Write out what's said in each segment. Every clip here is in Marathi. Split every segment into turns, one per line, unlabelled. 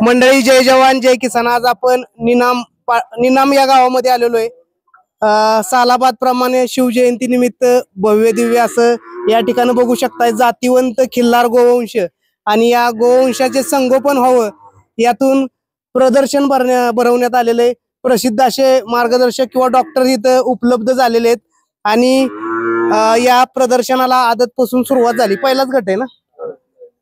मंडळी, जय जवान जय किसान. आज आपण निनाम या गावामध्ये आलेलो आहे. सालाबाद प्रमाणे शिवजयंती निमित्त भव्य दिव्य असं या ठिकाणी बघू शकताय. जातीवंत खिल्लार गोवंश आणि या गोवंशाचे संगोपन व्हावं यातून प्रदर्शन भरवण्यात आलेले आहे. प्रसिद्ध असे मार्गदर्शक किंवा डॉक्टर इथं उपलब्ध झालेले आहेत आणि या प्रदर्शनाला आदतपासून सुरुवात झाली. पहिलाच गट आहे ना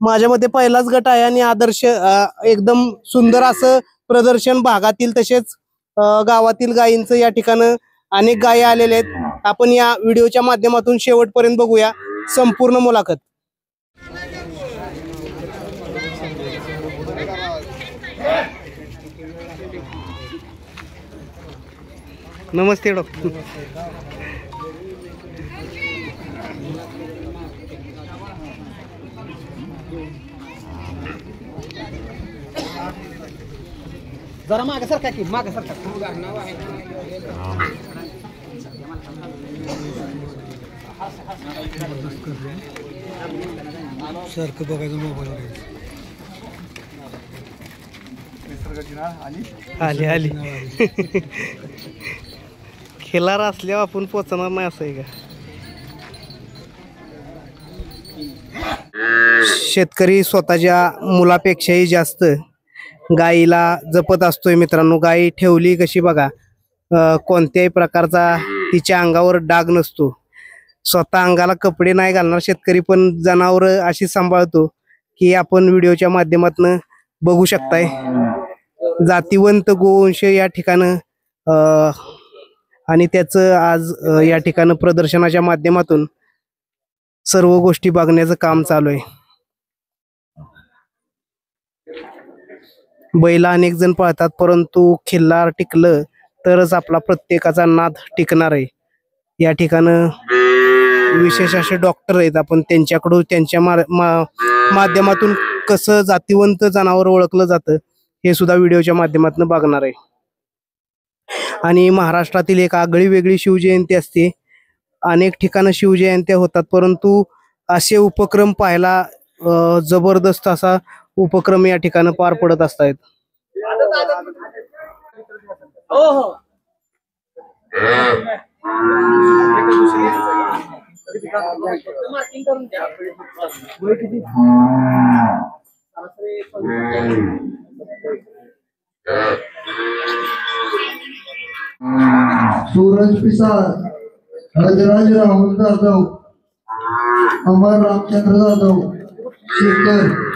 माझ्या मते, पहिलाच गट आहे आणि आदर्श एकदम सुंदर असं प्रदर्शन भागातील तसेच गावातील गायींचं या ठिकाणी अनेक गायी आलेले आहेत. आपण या व्हिडिओच्या माध्यमातून शेवटपर्यंत बघूया संपूर्ण मुलाखत. नमस्ते डॉक्टर. जरा मागे सरका की मागे सरका. सारखं बघायचं मोबाईल. आली आली. खिलार असल्यावर आपण पोचणार नाही असं आहे का? शेतकरी स्वतःच्या मुलापेक्षाही जास्त गायीला जपत असतोय मित्रांनो. गायी ठेवली कशी बघा, कोणत्याही प्रकारचा तिच्या अंगावर डाग नसतो. स्वतः अंगाला कपडे नाही घालणार शेतकरी पण जनावर अशी सांभाळतो की आपण व्हिडिओच्या माध्यमातून बघू शकताय. जातीवंत गोवंश या ठिकाणी आणि त्याचं आज या ठिकाणी प्रदर्शनाच्या माध्यमातून सर्व गोष्टी बघण्याचं काम चालू आहे. बैला अनेक जण पळतात परंतु खिल्लार टिकलं तरच आपला प्रत्येकाचा नाद टिकणार आहे. या ठिकाणी विशेष असे डॉक्टर आहेत. आपण त्यांच्याकडून त्यांच्या माध्यमातून कसं जातीवंत जनावर ओळखलं जातं हे सुद्धा व्हिडिओच्या माध्यमातून बघणार आहे. आणि महाराष्ट्रातील एक आगळी वेगळी शिवजयंती असते. अनेक ठिकाणी शिवजयंत्या होतात परंतु असे उपक्रम पाहायला जबरदस्त असा उपक्रम या ठिकाणी पार पडत असतात.
सूरज पिसाळ, हजराज राहुल जाधव, अमर रामचंद्र जाधव, शेखर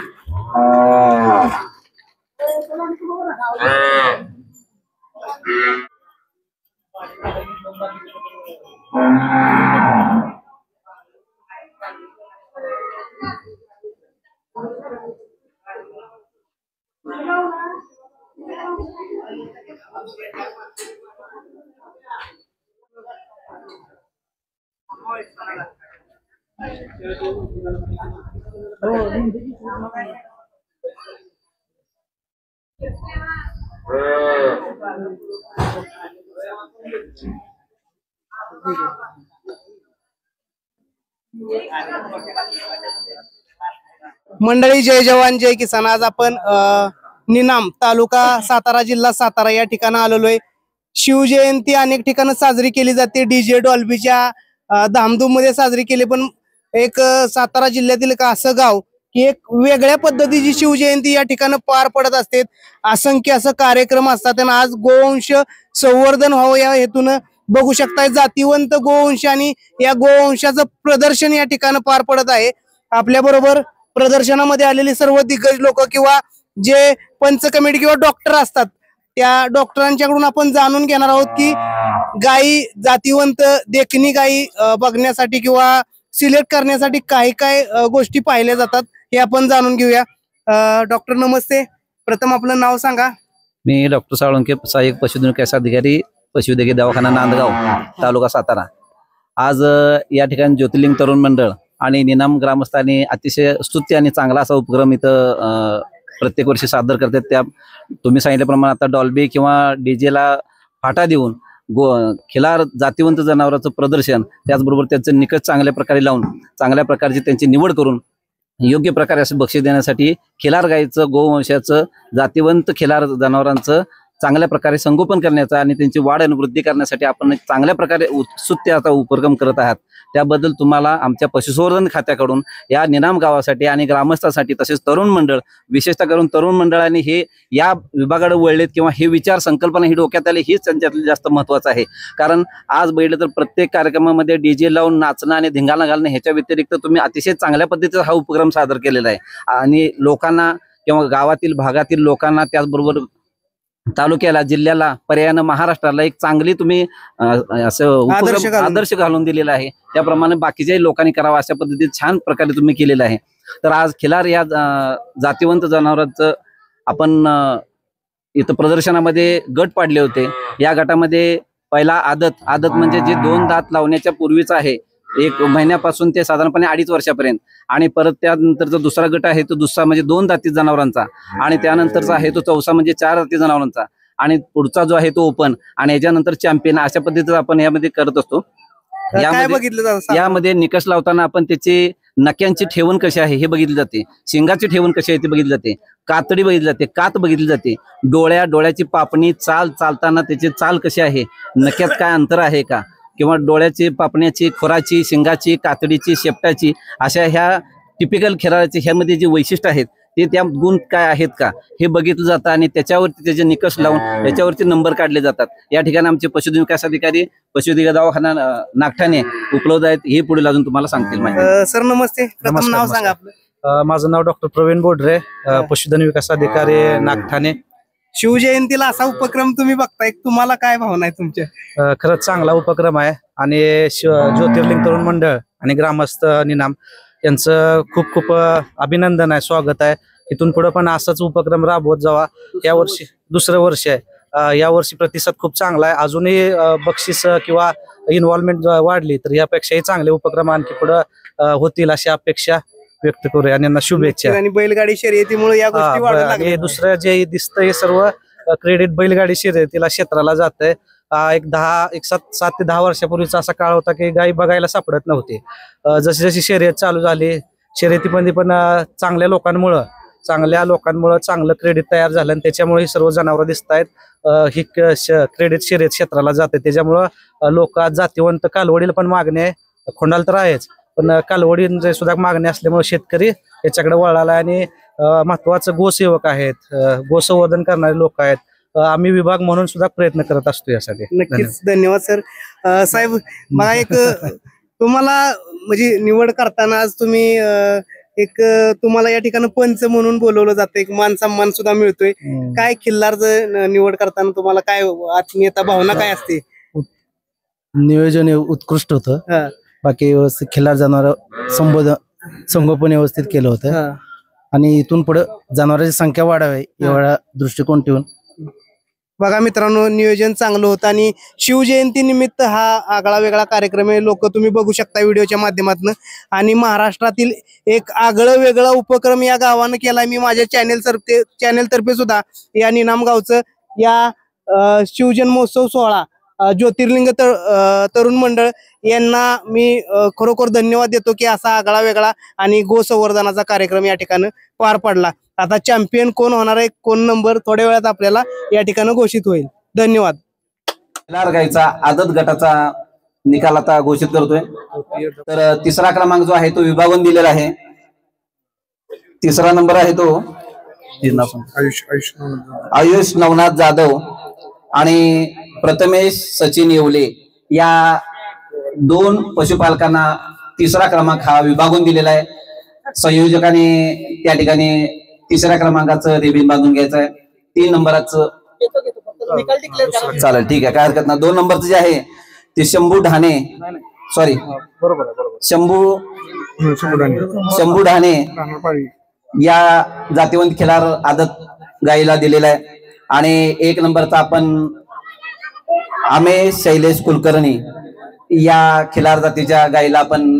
मंडळी, जय जवान जय किसान. आज आपण निनाम तालुका सातारा जिल्हा सातारा या ठिकाणी आलेलो आहे. शिवजयंती अनेक ठिकाणी साजरी केली जाते. डीजे डॉल्बीच्या धामधूम मध्ये साजरी केली. पण एक सातारा जिल्ह्यातील एक असं गाव की एक वेगळ्या पद्धतीची शिवजयंती या ठिकाणी पार पडत असते. असंख्य असं कार्यक्रम असतात आणि आज गोवंश संवर्धन व्हावं या हेतून बघू शकताय जातीवंत गोवंश आणि या गोवंशाचं प्रदर्शन या ठिकाणी पार पडत आहे. आपल्या बरोबर प्रदर्शनामध्ये आलेले सर्व दिग्गज लोक किंवा जे पंच कमिटी किंवा डॉक्टर असतात त्या डॉक्टरांच्याकडून आपण जाणून घेणार आहोत की गायी जातीवंत देखणी गायी बघण्यासाठी किंवा सिलेक्ट करण्यासाठी काय काय गोष्टी पाहिल्या जातात हे आपण जाणून घेऊया. डॉक्टर नमस्ते. प्रथम आपलं नाव सांगा.
मी डॉक्टर साळुंके, सहाय्यक पशुधन विकास अधिकारी, पशुवैद्यकीय दवाखाना नांदगाव, तालुका सातारा. आज या ठिकाणी ज्योतिर्लिंग तरुण मंडळ आणि निनाम ग्रामस्थांनी अतिशय स्तुत्य आणि चांगला असा उपक्रम इथं प्रत्येक वर्षी सादर करतात. त्या तुम्ही सांगितल्याप्रमाणे आता डॉल्बी किंवा डीजेला फाटा देऊन खिलार जातीवंत जनावरांचं प्रदर्शन, त्याचबरोबर त्यांचं निकष चांगल्या प्रकारे लावून चांगल्या प्रकारची त्यांची निवड करून योग्य प्रकारे असं बक्षीस देण्यासाठी खिलार गाईचं गोवंशाचं जातीवंत खिलार जनावरांचं चांगल्या प्रकारे संगोपन करण्याचा आणि त्यांची वाढ आणि वृद्धी करण्यासाठी आपण एक चांगल्या प्रकारे उत्सुकते आता उपक्रम करत आहात. त्याबद्दल तुम्हाला आमच्या पशुसंवर्धन खात्याकडून या निनाम गावासाठी आणि ग्रामस्थांसाठी तसेच तरुण मंडळ विशेषतः करून तरुण मंडळांनी हे या विभागाकडे वळलेत किंवा हे विचार संकल्पना ही डोक्यात आली हीच त्यांच्यातली जास्त महत्वाचं आहे. कारण आज बघितलं तर प्रत्येक कार्यक्रमामध्ये डीजे लावून नाचणं आणि धिंगाणा घालणं ह्याच्या व्यतिरिक्त तुम्ही अतिशय चांगल्या पद्धतीचा हा उपक्रम सादर केलेला आहे आणि लोकांना किंवा गावातील भागातील लोकांना त्याचबरोबर तालुक्याला जिल्ह्याला पर्यायानं महाराष्ट्राला एक चांगली तुम्ही असं उपक्रम आदर्श घालून दिलेला आहे. त्याप्रमाणे बाकीच्याही लोकांनी करावं अशा पद्धतीने छान प्रकारे तुम्ही केलेलं आहे. तर आज खिलार या जातीवंत जनावरांचं आपण इथं प्रदर्शनामध्ये गट पाडले होते. या गटामध्ये पहिला आदत म्हणजे जे 2 दात लावण्याच्या पूर्वीच आहे 1 महिन्यापासून ते साधारणपणे 2.5 वर्षापर्यंत आणि परत त्यानंतरचा दुसरा गट आहे तो दुसरा म्हणजे 2 दाती जनावरांचा आणि त्यानंतरचा आहे तो चौसा म्हणजे 4 दाती जनावरांचा आणि पुढचा जो आहे तो ओपन आणि याच्यानंतर चॅम्पियन अशा पद्धतीचं आपण यामध्ये करत असतो. यामध्ये निकष लावताना आपण त्याची नक्यांची ठेवण कशी आहे हे बघितली जाते, शिंगाची ठेवण कशी आहे ती बघितली जाते, कातडी बघितली जाते, कात बघितली जाते, डोळ्याची पापणी चालताना त्याची चाल कशी आहे, नक्यात काय अंतर आहे का किंवा डोळ्याची पापण्याची खुराची शिंगाची कातडीची शेपटाची अशा ह्या टिपिकल खिलाराची ह्यामध्ये जे वैशिष्ट्य आहेत ते त्या गुण काय आहेत का हे बघितलं जातं आणि त्याच्यावरती त्याचे निकष लावून त्याच्यावरती नंबर काढले जातात. या ठिकाणी आमचे पशुधन विकास अधिकारी पशुधन दवाखाना नागठाणे उपलब्ध आहेत. हे पुढे अजून तुम्हाला सांगतील.
सर नमस्ते, प्रथम नाव सांगा आपलं.
माझं नाव डॉक्टर प्रवीण बोडरे, पशुधन विकास अधिकारी नागठाणे.
शिवजयंतीला असा उपक्रम तुम्ही बघताय, तुम्हाला काय भावना आहे तुमच्या?
खरंच चांगला उपक्रम आहे आणि ज्योतिर्लिंग तरुण मंडळ आणि ग्रामस्थ निनाम यांचं खूप खूप अभिनंदन आहे, स्वागत आहे. इथून पुढे पण असाच उपक्रम राबवत जावा. या वर्षी 2रं वर्ष आहे. या वर्षी प्रतिसाद खूप चांगला आहे. अजूनही बक्षीस किंवा इन्व्हॉल्वमेंट वाढली तर यापेक्षाही चांगले उपक्रम आणखी पुढे होतील अशी अपेक्षा व्यक्त करूया आणि यांना शुभेच्छा.
आणि बैलगाडी शर्यतीमुळे या गोष्टी वाढायला लागल्या.
दुसरं जे दिसतं हे सर्व क्रेडिट बैलगाडी शर्यतीला क्षेत्राला जात आहे. एक 7 ते 10 वर्षापूर्वीचा असा काळ होता की गाई बघायला सापडत नव्हती. जशी जशी शर्यत चालू झाली शर्यतीमध्ये पण चांगल्या लोकांमुळं चांगलं क्रेडिट तयार झालं आणि त्याच्यामुळे ही सर्व जनावरं दिसत आहेत. ही क्रेडिट शर्यत क्षेत्राला जाते. त्याच्यामुळं लोक जातीवंत कालवडीला पण मागणी आहे, खोंडाला तर आहेच पण कालवडींचे सुद्धा मागणी असल्यामुळे शेतकरी याच्याकडे वळाला आणि महत्वाचं गोसेवक आहेत, गोसंवर्धन करणारे लोक आहेत. आम्ही विभाग म्हणून सुद्धा प्रयत्न करत असतो यासाठी.
नक्कीच धन्यवाद सर. साहेब मला एक तुम्हाला म्हणजे निवड करताना आज तुम्ही एक तुम्हाला या ठिकाणी पंच म्हणून बोलवलं जातं, एक मान सन्मान सुद्धा मिळतोय. काय खिल्लारचं निवड करताना तुम्हाला काय आत्मीयता भावना काय असते?
नियोजन उत्कृष्ट होतं, बाकी व्यवस्थित खिल्लार जनावर संगोपन व्यवस्थित केलं होतं आणि इथून पुढे जनावरांची संख्या वाढावी एवढा दृष्टिकोन ठेवून.
बघा मित्रांनो, नियोजन चांगलं होतं आणि शिवजयंती निमित्त हा आगळा वेगळा कार्यक्रम आहे. लोक तुम्ही बघू शकता व्हिडिओच्या माध्यमातून. आणि महाराष्ट्रातील एक आगळं वेगळा उपक्रम या गावानं केलाय. मी माझ्या चॅनेल तर्फे सुद्धा या निनाम गावचं या शिवजन महोत्सव सोहळा ज्योतिर्लिंग तरुण मंडळ यांना मी खरोखर धन्यवाद देतो की असा आगळा वेगळा आणि गोसंवर्धनाचा कार्यक्रम या ठिकाणी पार पडला. आता चॅम्पियन कोण होणार आहे, कोण नंबर थोड्या वेळात आपल्याला या ठिकाणी घोषित होईल. धन्यवाद.
खिलार गाईचा आदत गटाचा निकाल आता घोषित करतोय. तर 3रा क्रमांक जो आहे तो विभागून दिलेला आहे. 3रा नंबर आहे तो आयुष नवनाथ जाधव आणि प्रथमेश सचिन येवले या 2 पशुपालकांना 3रा क्रमांक हा विभागून दिलेला आहे. संयोजकाने त्या ठिकाणी 3ऱ्या क्रमांकाचं रिबीन बांधून घ्यायचं आहे. 3 नंबराचं चालेल, ठीक आहे, काय हरकत नाही. 2 नंबरचं जे आहे ते शंभू ढाणे या जातीवंत खिलार आदत गाईला दिलेला आहे. आणि 1 नंबरचा आपण आमेश शैलेश कुलकर्णी या खिलार जातीच्या गाईला आपण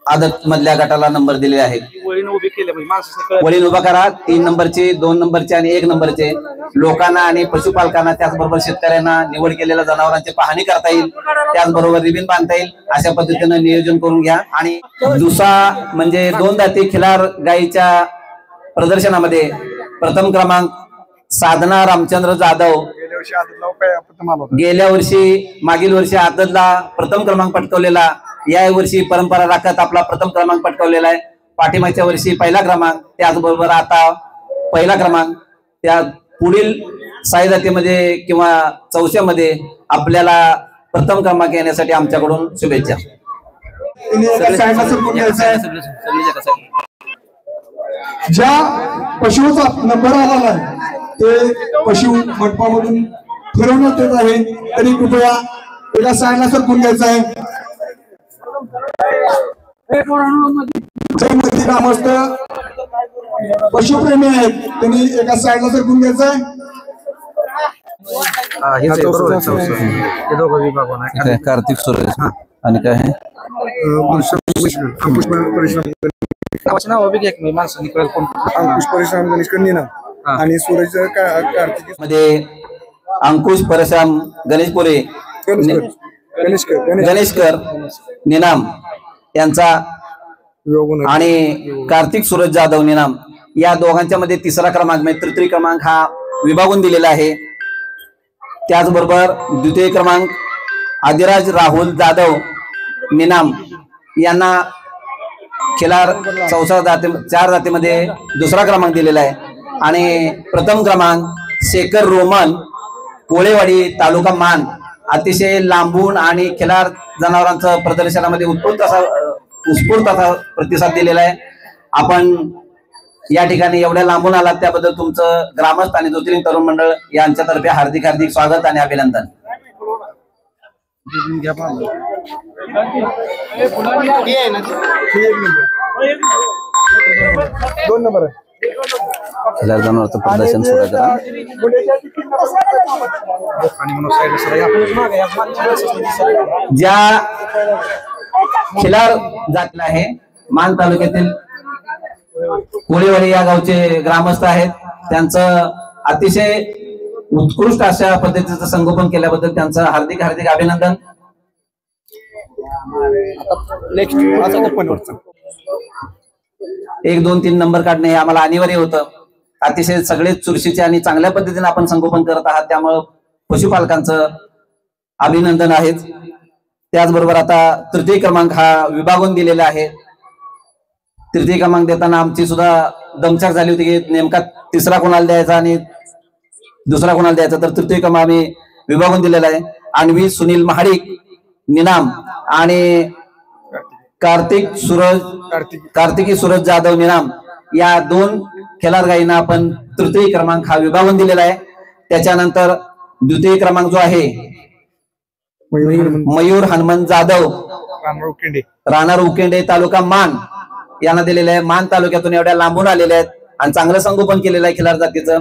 आदत मधल्या गटाला नंबर दिलेले आहेत.
वळीनं उभी केले म्हणजे माणसाने
वळीन उभा करा. 3 नंबरचे, 2 नंबरचे आणि 1 नंबरचे लोकांना आणि पशुपालकांना त्याचबरोबर शेतकऱ्यांना निवड केलेल्या जनावरांची पाहणी करता येईल, त्याचबरोबर रिबीन बांधता येईल अशा पद्धतीनं नियोजन करून घ्या. आणि दुसरा म्हणजे 2 दाती खिलार गायीच्या प्रदर्शनामध्ये प्रथम क्रमांक साधना रामचंद्र जाधव गेल्या वर्षी मागील वर्षी आदतला प्रथम क्रमांक पटकवलेला, या वर्षी परंपरा राखत आपला प्रथम क्रमांक पटकवलेला आहे. पाठीमागच्या वर्षी पहिला क्रमांक, त्याचबरोबर आता पहिला क्रमांक. त्या पुढील साई जातीमध्ये किंवा चौथ्यामध्ये आपल्याला प्रथम क्रमांक येण्यासाठी आमच्याकडून शुभेच्छा.
ज्या पशुचा नंबर आलेला आहे ते पशु मंडपामधून फिरवण्यात येत आहे, तरी कृपया एका साईडला सरकून घ्यायचं आहे. ग्रामस्थ पशुप्रेमी आहेत, त्यांनी एका साईडला सरकून घ्यायचं आहे.
कार्तिक सुरेश आणि काय आहे
नाव बी घ्या माणसाने कळेल कोण.
अंकुश परशुराम गणेशकर निनाम आणि सूरज कार्तिक
मध्ये अंकुश परशुराम गणेशपुरे गणेशकर निनाम यांचा आणि कार्तिक सूरज जाधव निनाम या दोघांच्या मध्ये तिसरा क्रमांक म्हणजे तृतीय क्रमांक हा विभागून दिलेला आहे. त्याचबरोबर द्वितीय क्रमांक आदिराज राहुल जाधव निनाम यांना खिलार 4 जातीमध्ये दुसरा क्रमांक दिलेला आहे. आणि प्रथम क्रमांक शेखर रोमन कोळेवाडी तालुका मान अतिशय लांबून आणि खिलार जनावरांचं प्रदर्शनामध्ये उत्स्फूर्त असा प्रतिसाद दिलेला आहे. आपण या ठिकाणी एवढ्या लांबून आलात त्याबद्दल तुमचं ग्रामस्थ आणि ज्योतिर्लिंग तरुण मंडळ यांच्यातर्फे हार्दिक हार्दिक स्वागत आणि अभिनंदन.
दोन नंबर आहे.
खिलार जनावरांचं प्रदर्शन सुरू करा. ज्या खिलार जातीला आहे मान तालुक्यातील कोळेवाडी या गावचे ग्रामस्थ आहेत, त्यांचं अतिशय उत्कृष्ट अशा पद्धतीचं संगोपन केल्याबद्दल त्यांचं हार्दिक हार्दिक अभिनंदन. 1, 2, 3 नंबर काढणे हे आम्हाला अनिवार्य होतं. अतिशय सगळे चुरशीचे आणि चांगल्या पद्धतीने आपण संगोपन करत आहात, त्यामुळं पशुपालकांचं अभिनंदन आहे. त्याचबरोबर आता तृतीय क्रमांक हा विभागून दिलेला आहे. तृतीय क्रमांक देताना आमची सुद्धा दमछाक झाली होती की नेमका तिसरा कोणाला द्यायचा आणि दुसरा कोणाला द्यायचा, तर तृतीय क्रमांक आम्ही विभागून दिलेला आहे. अन्वी सुनील महाडिक निनाम आणि कार्तिकी सूरज जाधव निनाम या 2 खिलार गायींना आपण तृतीय क्रमांक हा विभागून दिलेला आहे. त्याच्यानंतर द्वितीय क्रमांक जो आहे मयूर हनुमंत जाधव राहणार उकेंडे तालुका मान यांना दिलेला आहे. मान तालुक्यातून एवढ्या लांबून आलेले आहेत आणि चांगलं संगोपन केलेलं आहे खिलार जातीचं.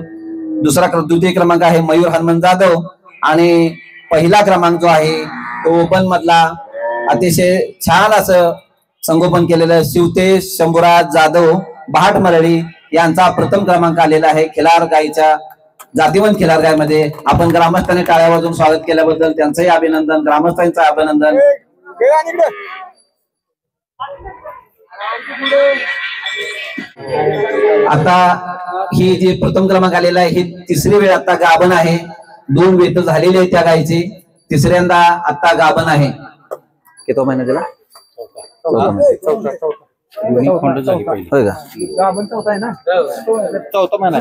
द्वितीय क्रमांक आहे मयूर हनुमंत जाधव आणि पहिला क्रमांक जो आहे तो ओपन मधला अतिशय छान असं संगोपन केलेलं शिवतेश शंभूराज जाधव बहाट मरळी यांचा प्रथम क्रमांक आलेला आहे खिलार गायीच्या जातीवंत खिलार गायमध्ये. आपण ग्रामस्थांनी टाळ्या वाजवून स्वागत केल्याबद्दल त्यांचंही अभिनंदन, ग्रामस्थांचं अभिनंदन. आता ही जी प्रथम क्रमांक आलेला आहे ही तिसरी वेळ आता गाभण आहे. 2 वेत झालेली आहे त्या गायीची, तिसऱ्यांदा आता गाभण आहे. किती महिना दिला? होय का? चौथा महिना.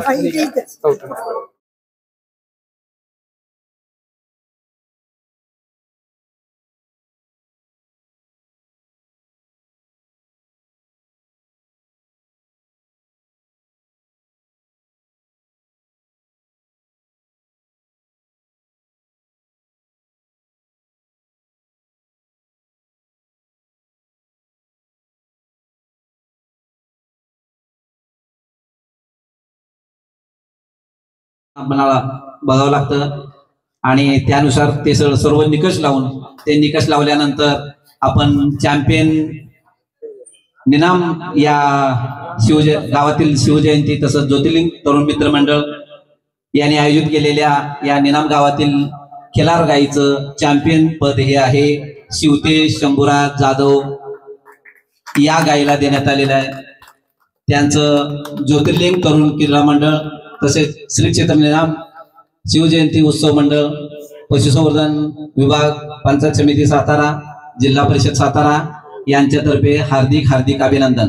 आपल्याला बघावं लागतं आणि त्यानुसार ते सर्व निकष लावून ते निकष लावल्यानंतर आपण चॅम्पियन निनाम या गावातील शिवजयंती तसंच ज्योतिर्लिंग तरुण मित्र मंडळ यांनी आयोजित केलेल्या या निनाम गावातील खिलार गाईचं चॅम्पियन पद हे आहे शिवतेज शंभूराज जाधव या गाईला देण्यात आलेलं आहे. त्यांचं ज्योतिर्लिंग तरुण क्रीडा मंडळ तसेच श्री क्षेत्र निनाम शिवजयंती उत्सव मंडळ पशुसंवर्धन विभाग पंचायत समिती सातारा जिल्हा परिषद सातारा यांच्यातर्फे हार्दिक अभिनंदन.